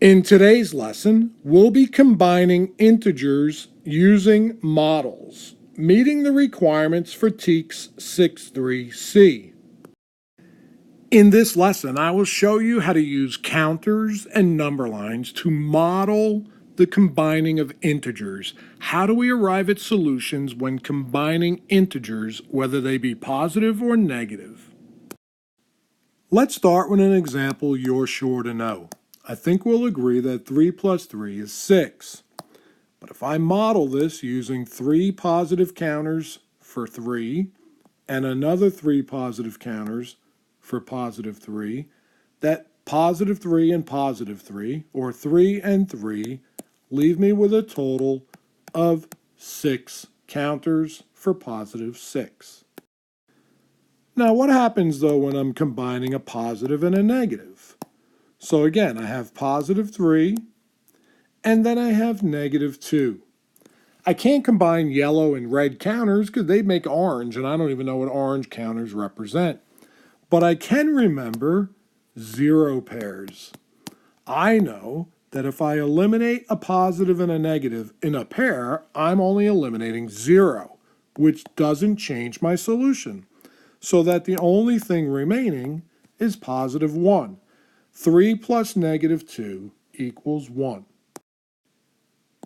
In today's lesson, we'll be combining integers using models, meeting the requirements for TEKS 63C. In this lesson, I will show you how to use counters and number lines to model the combining of integers. How do we arrive at solutions when combining integers, whether they be positive or negative? Let's start with an example you're sure to know. I think we'll agree that 3 plus 3 is 6. But if I model this using 3 positive counters for 3 and another 3 positive counters for positive 3, that positive 3 and positive 3, or 3 and 3, leave me with a total of 6 counters for positive 6. Now what happens though when I'm combining a positive and a negative? So again, I have positive 3, and then I have negative 2. I can't combine yellow and red counters because they make orange, and I don't even know what orange counters represent. But I can remember 0 pairs. I know that if I eliminate a positive and a negative in a pair, I'm only eliminating 0, which doesn't change my solution. So that the only thing remaining is positive 1. 3 plus negative 2 equals 1.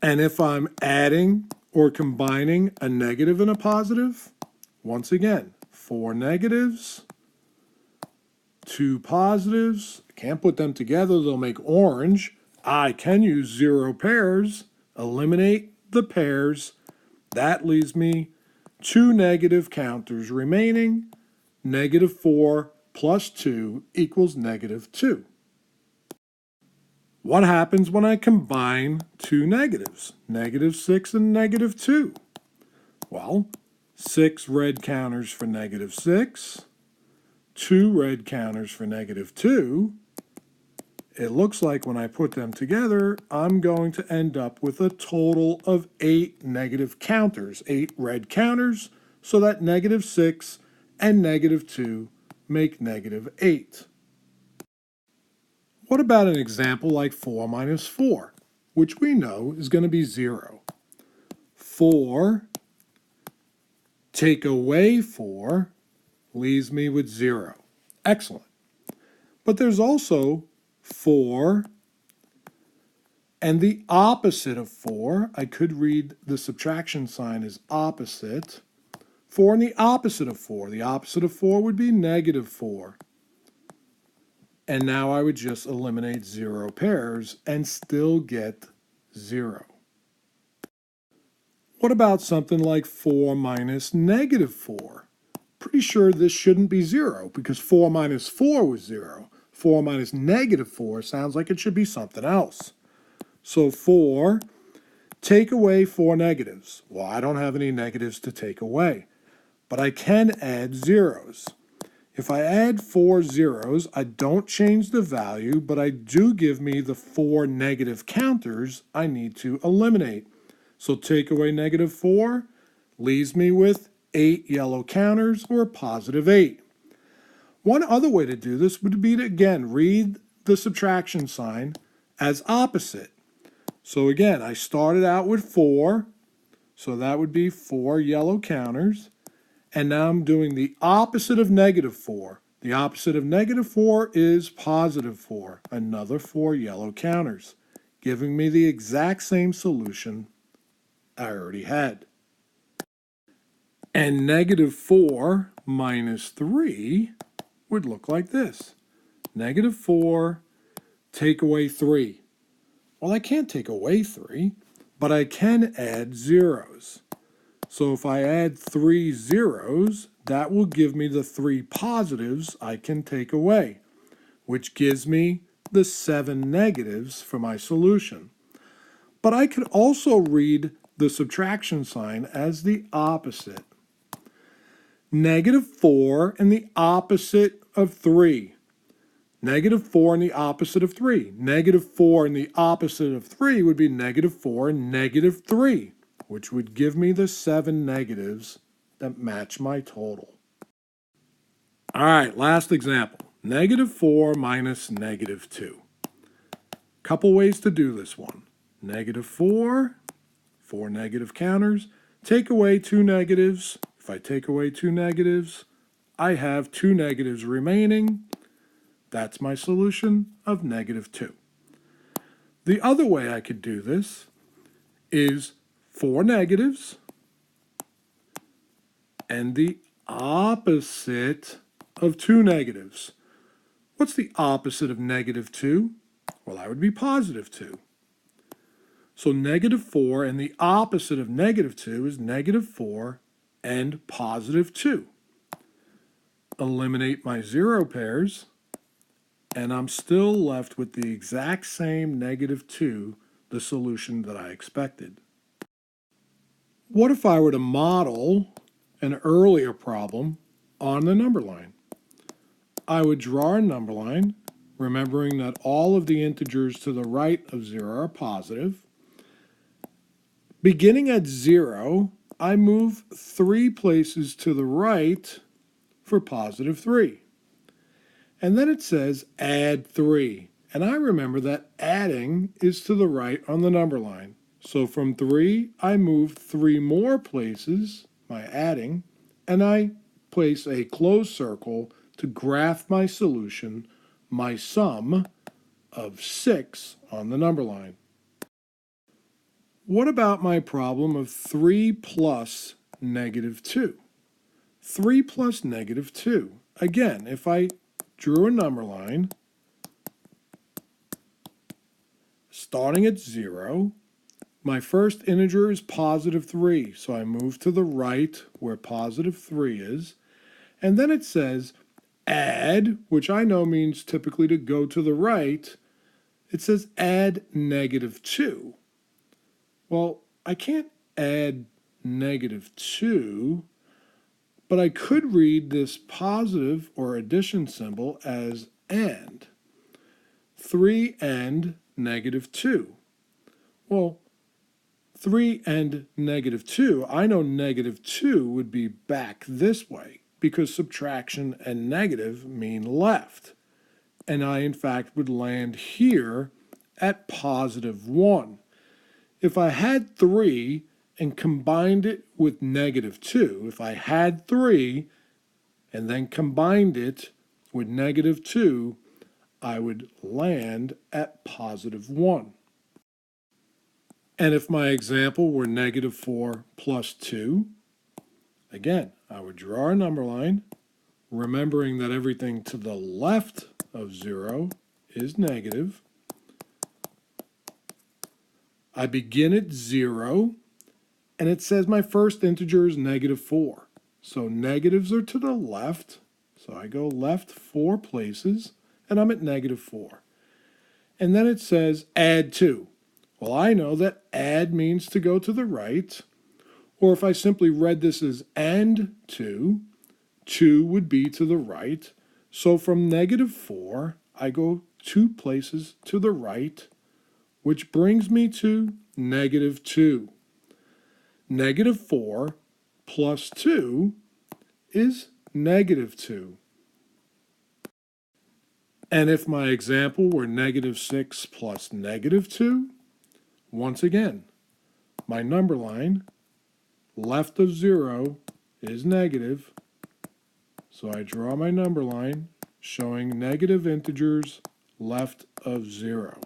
And if I'm adding or combining a negative and a positive, once again, 4 negatives, 2 positives, can't put them together, they'll make orange. I can use 0 pairs, eliminate the pairs. That leaves me 2 negative counters remaining. Negative 4 plus 2 equals negative 2. What happens when I combine 2 negatives? Negative 6 and negative 2. Well, 6 red counters for negative 6, 2 red counters for negative 2. It looks like when I put them together, I'm going to end up with a total of 8 negative counters, 8 red counters, so that negative 6 and negative 2 make negative 8. What about an example like 4 minus 4, which we know is going to be 0? 4 take away 4 leaves me with 0. Excellent. But there's also 4 and the opposite of 4. I could read the subtraction sign as opposite. 4 and the opposite of 4. The opposite of 4 would be negative 4. And now I would just eliminate 0 pairs and still get 0. What about something like 4 minus negative 4? Pretty sure this shouldn't be 0 because 4 minus 4 was 0. 4 minus negative 4 sounds like it should be something else. So 4, take away 4 negatives. Well, I don't have any negatives to take away, but I can add zeros. If I add 4 zeros, I don't change the value, but I do give me the 4 negative counters I need to eliminate. So take away negative 4 leaves me with 8 yellow counters, or positive 8. One other way to do this would be to, again, read the subtraction sign as opposite. So again, I started out with 4, so that would be 4 yellow counters. And now I'm doing the opposite of negative 4. The opposite of negative 4 is positive 4, another 4 yellow counters, giving me the exact same solution I already had. And negative 4 minus 3 would look like this. Negative 4, take away 3. Well, I can't take away 3, but I can add zeros. So if I add 3 zeros, that will give me the 3 positives I can take away, which gives me the 7 negatives for my solution. But I could also read the subtraction sign as the opposite. Negative 4 and the opposite of 3. Negative 4 and the opposite of 3. Negative 4 and the opposite of 3 would be negative 4 and negative 3. Which would give me the 7 negatives that match my total. All right, last example. Negative 4 minus negative 2. Couple ways to do this one. -4, 4 negative counters. Take away 2 negatives. If I take away 2 negatives, I have 2 negatives remaining. That's my solution of -2. The other way I could do this is 4 negatives and the opposite of 2 negatives. What's the opposite of -2? Well, that would be +2. So -4 and the opposite of -2 is -4 and +2. Eliminate my 0 pairs, and I'm still left with the exact same -2, the solution that I expected. What if I were to model an earlier problem on the number line? I would draw a number line, remembering that all of the integers to the right of 0 are positive. Beginning at 0, I move 3 places to the right for +3. And then it says add 3. And I remember that adding is to the right on the number line. So from 3, I move 3 more places, my adding, and I place a closed circle to graph my solution, my sum of 6 on the number line. What about my problem of 3 plus -2? 3 plus -2. Again, if I drew a number line, starting at 0, my first integer is +3, so I move to the right where +3 is, and then it says add, which I know means typically to go to the right. It says add -2. Well, I can't add -2, but I could read this positive or addition symbol as and. 3 and -2. Well, 3 and -2, I know -2 would be back this way because subtraction and negative mean left. And I, in fact, would land here at +1. If I had 3 and combined it with -2, if I had 3 and then combined it with -2, I would land at +1. And if my example were -4 plus 2, again, I would draw a number line, remembering that everything to the left of 0 is negative. I begin at 0, and it says my first integer is -4. So negatives are to the left, so I go left 4 places, and I'm at -4. And then it says add 2. Well, I know that add means to go to the right, or if I simply read this as and 2, 2 would be to the right. So from -4, I go 2 places to the right, which brings me to -2. -4 plus 2 is -2. And if my example were -6 plus -2, once again, my number line left of 0 is negative, so I draw my number line showing negative integers left of 0.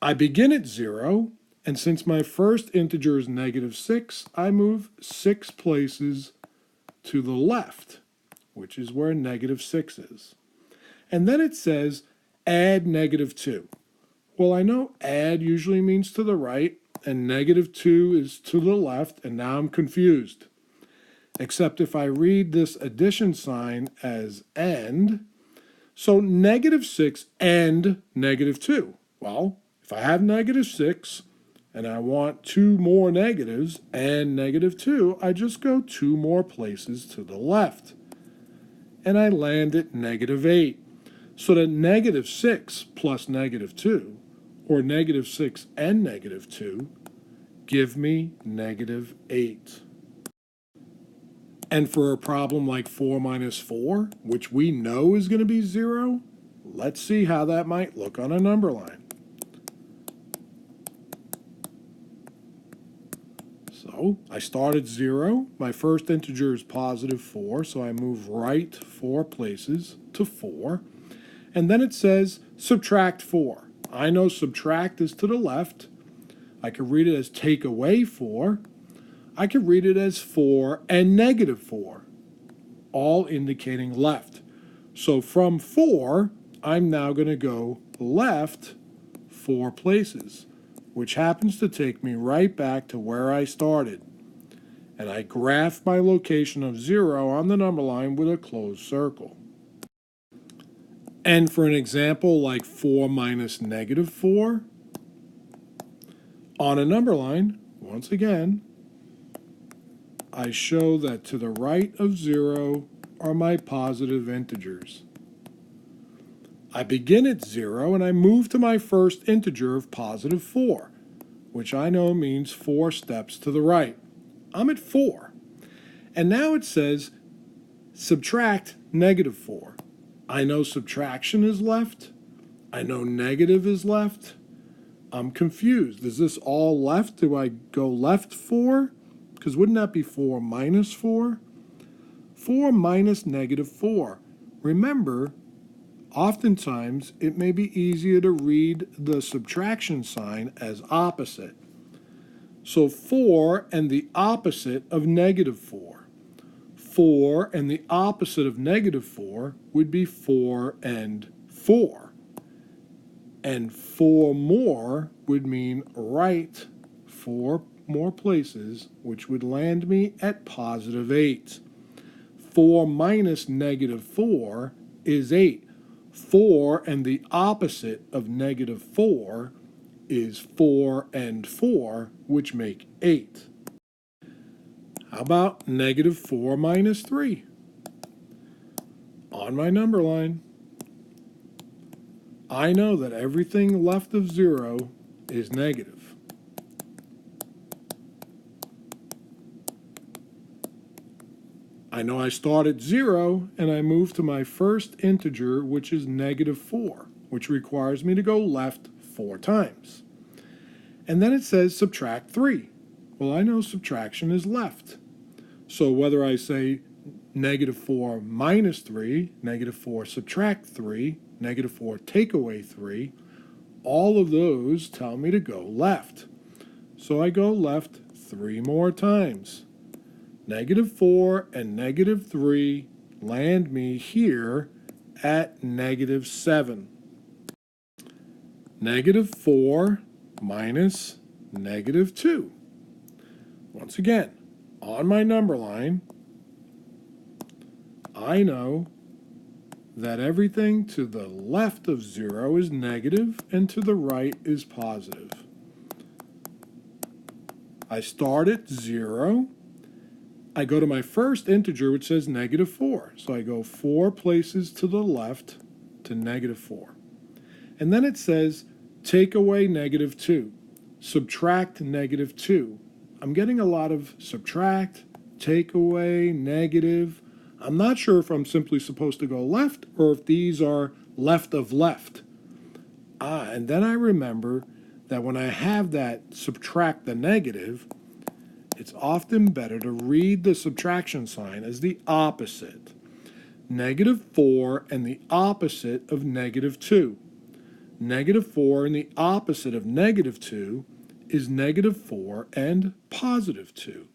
I begin at 0, and since my first integer is -6, I move 6 places to the left, which is where -6 is. And then it says add -2. Well, I know add usually means to the right, and -2 is to the left, and now I'm confused. Except if I read this addition sign as and, so -6 and -2. Well, if I have -6 and I want 2 more negatives and -2, I just go 2 more places to the left. And I land at -8. So that -6 plus -2, or -6 and -2, give me -8. And for a problem like 4 minus 4, which we know is going to be 0, Let's see how that might look on a number line. So I start at 0. My first integer is positive 4, so I move right 4 places to 4. And then it says subtract 4. I know subtract is to the left. I could read it as take away 4. I could read it as 4 and negative 4, all indicating left. So from 4, I'm now going to go left 4 places, which happens to take me right back to where I started. And I graph my location of 0 on the number line with a closed circle. And for an example like 4 minus negative 4, on a number line, once again, I show that to the right of 0 are my positive integers. I begin at 0 and I move to my first integer of positive 4, which I know means 4 steps to the right. I'm at 4. And now it says subtract negative 4. I know subtraction is left. I know negative is left. I'm confused. Is this all left? Do I go left 4? Because wouldn't that be 4 minus 4? 4 minus negative 4. Remember, oftentimes it may be easier to read the subtraction sign as opposite. So 4 and the opposite of negative 4. 4 and the opposite of negative 4 would be 4 and 4. And 4 more would mean right 4 more places, which would land me at positive 8. 4 minus negative 4 is 8. 4 and the opposite of negative 4 is 4 and 4, which make 8. How about negative 4 minus 3? On my number line, I know that everything left of 0 is negative. I know I start at 0 and I move to my first integer, which is negative 4, which requires me to go left 4 times. And then it says subtract 3. Well, I know subtraction is left. So whether I say negative 4 minus 3, negative 4 subtract 3, negative 4 take away 3, all of those tell me to go left. So I go left 3 more times. Negative 4 and negative 3 land me here at negative 7. Negative 4 minus negative 2. Once again, on my number line, I know that everything to the left of 0 is negative and to the right is positive. I start at 0. I go to my first integer, which says negative 4. So I go 4 places to the left to negative 4. And then it says take away negative 2. Subtract negative 2. I'm getting a lot of subtract, take away, negative. I'm not sure if I'm simply supposed to go left or if these are left of left. And then I remember that when I have that subtract the negative, it's often better to read the subtraction sign as the opposite. Negative 4 and the opposite of negative 2. Negative 4 and the opposite of negative 2 is negative 4 and positive 2.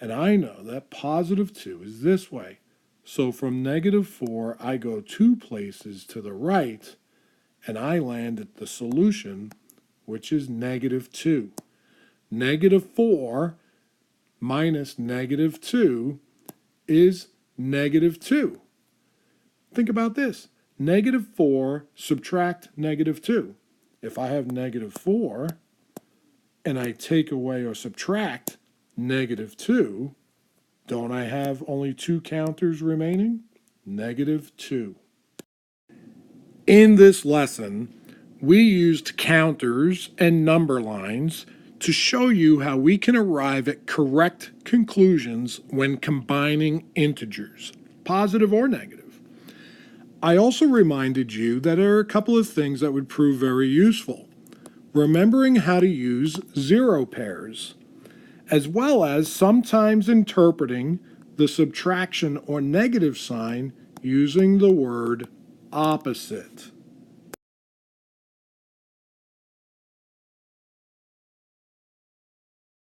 And I know that positive 2 is this way. So from negative 4, I go 2 places to the right, and I land at the solution, which is negative 2. Negative 4 minus negative 2 is negative 2. Think about this. Negative 4 subtract negative 2. If I have negative 4 and I take away or subtract negative 2, don't I have only 2 counters remaining? Negative 2. In this lesson, we used counters and number lines to show you how we can arrive at correct conclusions when combining integers, positive or negative. I also reminded you that there are a couple of things that would prove very useful. Remembering how to use zero pairs, as well as sometimes interpreting the subtraction or negative sign using the word opposite.